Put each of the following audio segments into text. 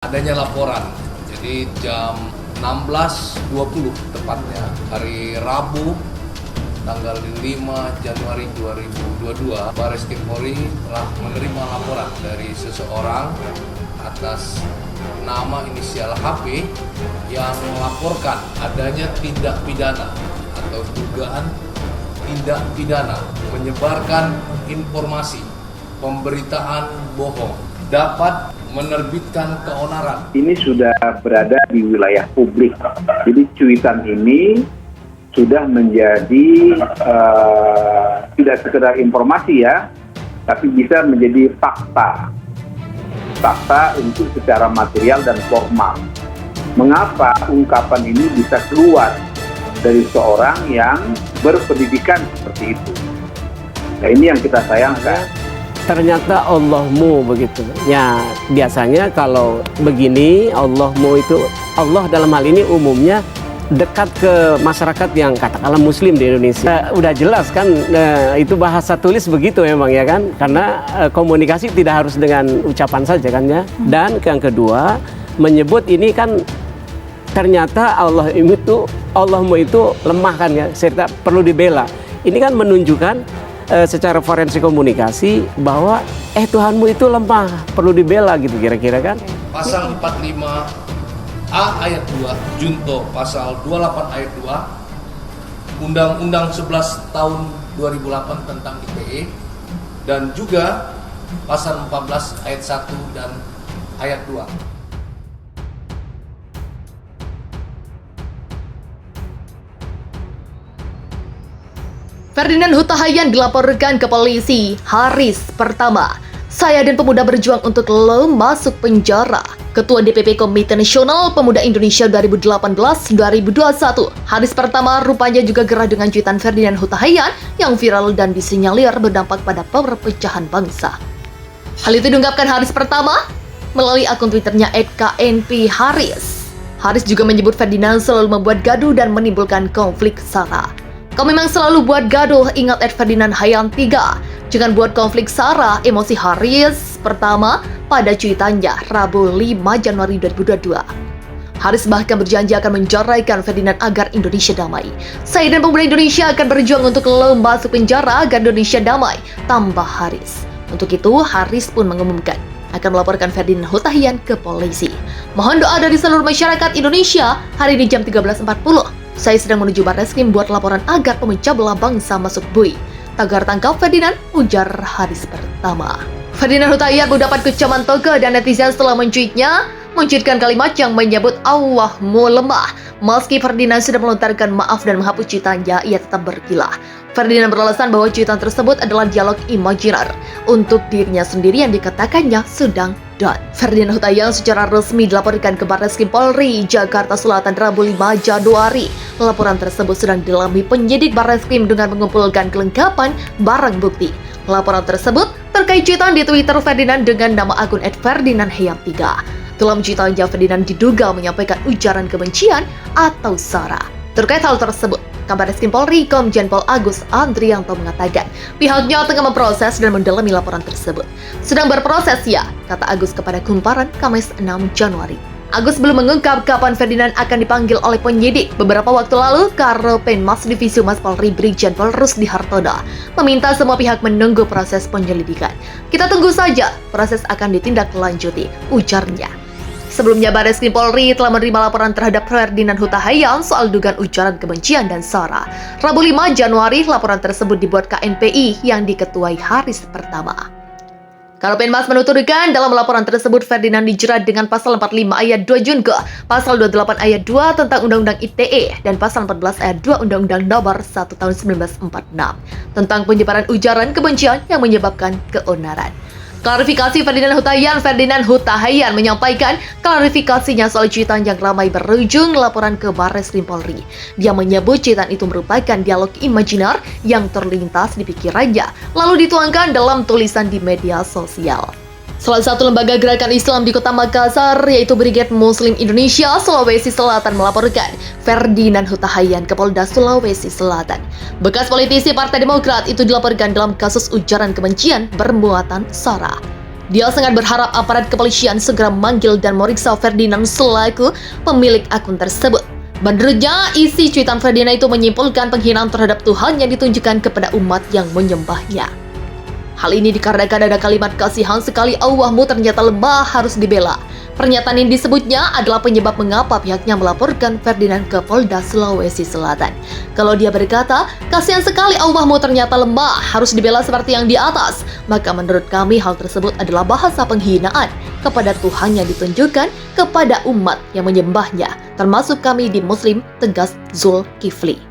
Adanya laporan, jadi jam 16.20 tepatnya, hari Rabu, tanggal 5 Januari 2022, Baris Krim Polri telah menerima laporan dari seseorang atas nama inisial HP yang melaporkan adanya tindak pidana atau dugaan tindak pidana menyebarkan informasi pemberitaan bohong dapat menerbitkan keonaran. Ini sudah berada di wilayah publik. Jadi cuitan ini sudah menjadi tidak sekedar informasi ya, tapi bisa menjadi fakta. Fakta untuk secara material dan formal. Mengapa ungkapan ini bisa keluar dari seorang yang berpendidikan seperti itu? Nah, ini yang kita sayangkan. Ternyata Allahmu begitu. Ya, biasanya kalau begini Allahmu itu, Allah dalam hal ini umumnya dekat ke masyarakat yang katakanlah muslim di Indonesia. Udah jelas kan, itu bahasa tulis begitu memang ya kan. Karena komunikasi tidak harus dengan ucapan saja kan ya. Dan yang kedua, menyebut ini kan ternyata Allahmu itu lemah kan ya. Serta perlu dibela. Ini kan menunjukkan secara forensik komunikasi bahwa Tuhanmu itu lemah, perlu dibela gitu kira-kira kan. Pasal 45A ayat 2 Junto pasal 28 ayat 2 Undang-Undang 11 tahun 2008 tentang ITE, dan juga pasal 14 ayat 1 dan ayat 2. Ferdinand Huta Hayan dilaporkan ke polisi. Haris pertama, saya dan pemuda berjuang untuk lo masuk penjara. Ketua DPP Komite Nasional Pemuda Indonesia 2018-2021, Haris pertama rupanya juga gerah dengan cuitan Ferdinand Huta Hayan yang viral dan disinyalir berdampak pada perpecahan bangsa. Hal itu diungkapkan Haris pertama melalui akun Twitternya @knpharis. Haris juga menyebut Ferdinand selalu membuat gaduh dan menimbulkan konflik SARA. Kau memang selalu buat gaduh, ingat Ferdinand Hayan 3. Jangan buat konflik SARA, emosi Haris pertama pada cuitannya Rabu 5 Januari 2022. Haris bahkan berjanji akan menceraikan Ferdinand agar Indonesia damai. Saya dan pemuda Indonesia akan berjuang untuk lo masuk penjara agar Indonesia damai, tambah Haris. Untuk itu, Haris pun mengumumkan akan melaporkan Ferdinand Huta Hayan ke polisi. Mohon doa dari seluruh masyarakat Indonesia hari ini jam 13.40. Saya sedang menuju Barreskrim buat laporan agar pemecah belah bangsa masuk bui. Tagar tangkap Ferdinand, ujar Haris pertama. Ferdinand Huta Hayan mendapat kecaman toga dan netizen setelah mencuitkan kalimat yang menyebut Allahmu lemah. Meski Ferdinand sudah melontarkan maaf dan menghapus cuitannya, ia tetap berkilah. Ferdinand beralasan bahwa cuitan tersebut adalah dialog imajiner untuk dirinya sendiri yang dikatakannya sedang down. Ferdinand Huta Hayan secara resmi dilaporkan ke Barreskrim Polri Jakarta Selatan Rabu 5 Januari. Laporan tersebut sedang didalami penyidik Barreskrim dengan mengumpulkan kelengkapan barang bukti. Laporan tersebut terkait cuitan di Twitter Ferdinand dengan nama akun @ferdinandhayan3. Dalam cuitannya, Ferdinand diduga menyampaikan ujaran kebencian atau SARA. Terkait hal tersebut, Kabar Reskrim Polri Komjen Pol Agus Andrianto mengatakan pihaknya tengah memproses dan mendalami laporan tersebut. Sedang berproses ya, kata Agus kepada Kumparan Kamis 6 Januari. Agus belum mengungkap kapan Ferdinand akan dipanggil oleh penyidik. Beberapa waktu lalu, Karopenmas Divisi Humas Polri Brigjen Pol Rusdi Hartono meminta semua pihak menunggu proses penyelidikan. Kita tunggu saja, proses akan ditindaklanjuti, ujarnya. Sebelumnya, Barreskrim Polri telah menerima laporan terhadap Ferdinand Huta Hayan soal dugaan ujaran kebencian dan SARA. Rabu 5 Januari, laporan tersebut dibuat KNPI yang diketuai Haris pertama. Karopenmas menuturkan dalam laporan tersebut Ferdinand dijerat dengan pasal 45 ayat 2 Junko, pasal 28 ayat 2 tentang Undang-Undang ITE, dan pasal 14 ayat 2 Undang-Undang Nomor 1 Tahun 1946 tentang penyebaran ujaran kebencian yang menyebabkan keonaran. Klarifikasi Ferdinand Huta Hayan menyampaikan klarifikasinya soal cuitan yang ramai berujung laporan ke Barreskrim Polri. Dia menyebut cuitan itu merupakan dialog imajiner yang terlintas di pikirannya, lalu dituangkan dalam tulisan di media sosial. Salah satu lembaga gerakan Islam di kota Makassar, yaitu Brigade Muslim Indonesia Sulawesi Selatan, melaporkan Ferdinand Huta Hayan ke Polda Sulawesi Selatan. Bekas politisi Partai Demokrat itu dilaporkan dalam kasus ujaran kebencian bermuatan SARA. Dia sangat berharap aparat kepolisian segera memanggil dan memeriksa Ferdinand selaku pemilik akun tersebut. Menurutnya, isi cuitan Ferdinand itu menyimpulkan penghinaan terhadap Tuhan yang ditunjukkan kepada umat yang menyembahnya. Hal ini dikarenakan ada kalimat kasihan sekali Allahmu ternyata lemah harus dibela. Pernyataan ini disebutnya adalah penyebab mengapa pihaknya melaporkan Ferdinand ke Polda Sulawesi Selatan. Kalau dia berkata, kasihan sekali Allahmu ternyata lemah harus dibela seperti yang di atas, maka menurut kami hal tersebut adalah bahasa penghinaan kepada Tuhan yang ditunjukkan kepada umat yang menyembahnya, termasuk kami di Muslim, tegas Zulkifli.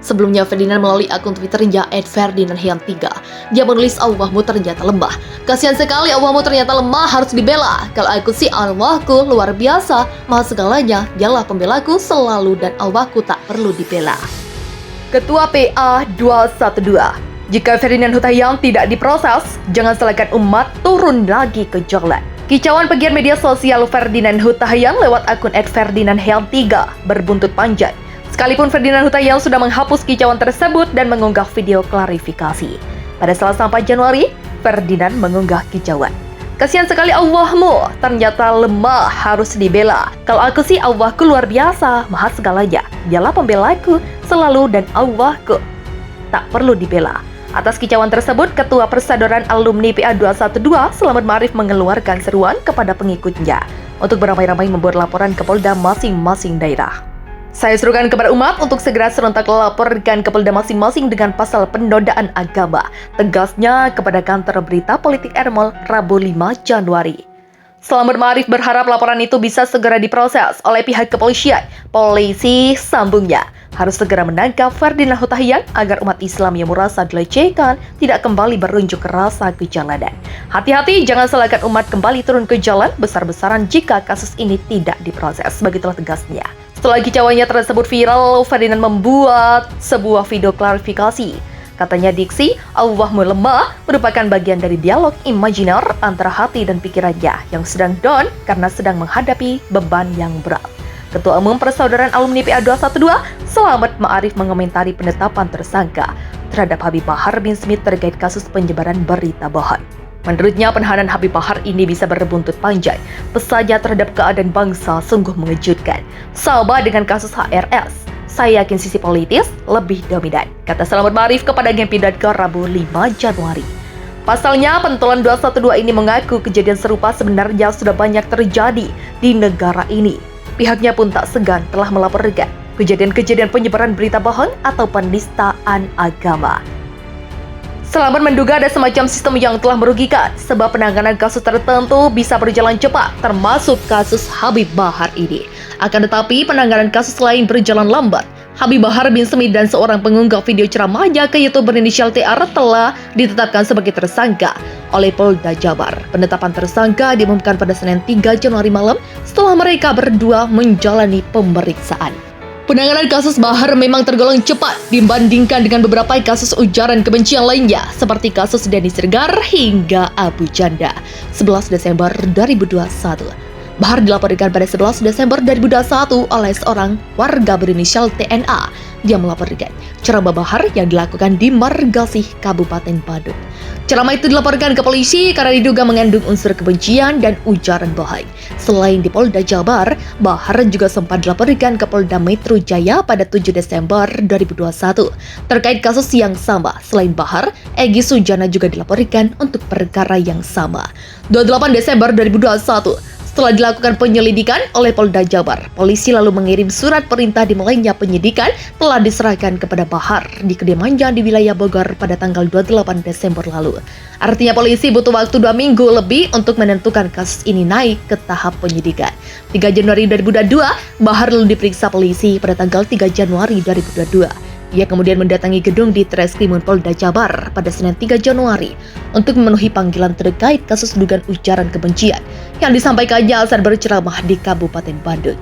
Sebelumnya, Ferdinand melalui akun Twitternya @ferdinandhyang3. Dia menulis, Allahmu ternyata lemah. Kasihan sekali Allahmu ternyata lemah harus dibela. Kalau aku sih Allahku luar biasa, maha segalanya, dialah pembelaku selalu dan Allahku tak perlu dibela. Ketua PA 212. Jika Ferdinand Huta-Heian tidak diproses, jangan salahkan umat turun lagi ke jalan. Kicauan pegiat media sosial Ferdinand Huta-Heian lewat akun @ferdinandhyang3 berbuntut panjang. Sekalipun Ferdinand Huta-Heian sudah menghapus kicauan tersebut dan mengunggah video klarifikasi. Pada Selasa 4 Januari, Ferdinand mengunggah kicauan. Kasihan sekali Allahmu, ternyata lemah harus dibela. Kalau aku sih Allahku luar biasa, maha segalanya. Dialah pembelaku selalu dan Allahku tak perlu dibela. Atas kicauan tersebut, Ketua Persaudaraan Alumni PA 212 Selamat Ma'arif mengeluarkan seruan kepada pengikutnya untuk beramai-ramai membuat laporan ke Polda masing-masing daerah. Saya serukan kepada umat untuk segera serentak laporkan ke Polda masing-masing dengan pasal penodaan agama. Tegasnya kepada kantor berita politik Ermol Rabu 5 Januari. Selamat Ma'arif berharap laporan itu bisa segera diproses oleh pihak kepolisian. Polisi, sambungnya, harus segera menangkap Ferdinand Huta-Heian agar umat Islam yang merasa dilecehkan tidak kembali berunjuk rasa ke jalanan. Hati-hati, jangan salahkan umat kembali turun ke jalan besar-besaran jika kasus ini tidak diproses. Begitulah tegasnya. Setelah kicauannya tersebut viral, Ferdinand membuat sebuah video klarifikasi. Katanya diksi Allahmu lemah merupakan bagian dari dialog imajiner antara hati dan pikirannya yang sedang down karena sedang menghadapi beban yang berat. Ketua Umum Persaudaraan Alumni PA 212 Selamat Ma'arif mengomentari penetapan tersangka terhadap Habib Bahar bin Smith terkait kasus penyebaran berita bohong. Menurutnya, penahanan Habib Bahar ini bisa berbuntut panjang. Pesannya terhadap keadaan bangsa sungguh mengejutkan. Sama dengan kasus HRS, saya yakin sisi politis lebih dominan, kata Selamat Ma'arif kepada Gempi.co Rabu 5 Januari. Pasalnya, pentolan 212 ini mengaku kejadian serupa sebenarnya sudah banyak terjadi di negara ini. Pihaknya pun tak segan telah melaporkan kejadian-kejadian penyebaran berita bohong atau penistaan agama. Selamat menduga ada semacam sistem yang telah merugikan, sebab penanganan kasus tertentu bisa berjalan cepat, termasuk kasus Habib Bahar ini. Akan tetapi, penanganan kasus lain berjalan lambat. Habib Bahar bin Smith dan seorang pengunggah video ceramahnya ke YouTube berinisial TR telah ditetapkan sebagai tersangka oleh Polda Jabar. Penetapan tersangka diumumkan pada Senin 3 Januari malam setelah mereka berdua menjalani pemeriksaan. Penanganan kasus Bahar memang tergolong cepat dibandingkan dengan beberapa kasus ujaran kebencian lainnya seperti kasus Denny Siregar hingga Abu Janda 11 Desember 2021. Bahar dilaporkan pada 11 Desember 2021 oleh seorang warga berinisial TNA. Dia melaporkan ceramah Bahar yang dilakukan di Margasih, Kabupaten Badung. Ceramah itu dilaporkan ke polisi karena diduga mengandung unsur kebencian dan ujaran bohong. Selain di Polda Jabar, Bahar juga sempat dilaporkan ke Polda Metro Jaya pada 7 Desember 2021. Terkait kasus yang sama, selain Bahar, Egy Sujana juga dilaporkan untuk perkara yang sama. 28 Desember 2021, setelah dilakukan penyelidikan oleh Polda Jabar, polisi lalu mengirim surat perintah dimulainya penyidikan telah diserahkan kepada Bahar di kediamannya di wilayah Bogor pada tanggal 28 Desember lalu. Artinya polisi butuh waktu 2 minggu lebih untuk menentukan kasus ini naik ke tahap penyidikan. 3 Januari 2022, Bahar lalu diperiksa polisi pada tanggal 3 Januari 2022. Ia kemudian mendatangi gedung di Treskrimum Polda Jabar pada Senin 3 Januari untuk memenuhi panggilan terkait kasus dugaan ujaran kebencian yang disampaikannya saat berceramah di Kabupaten Bandung.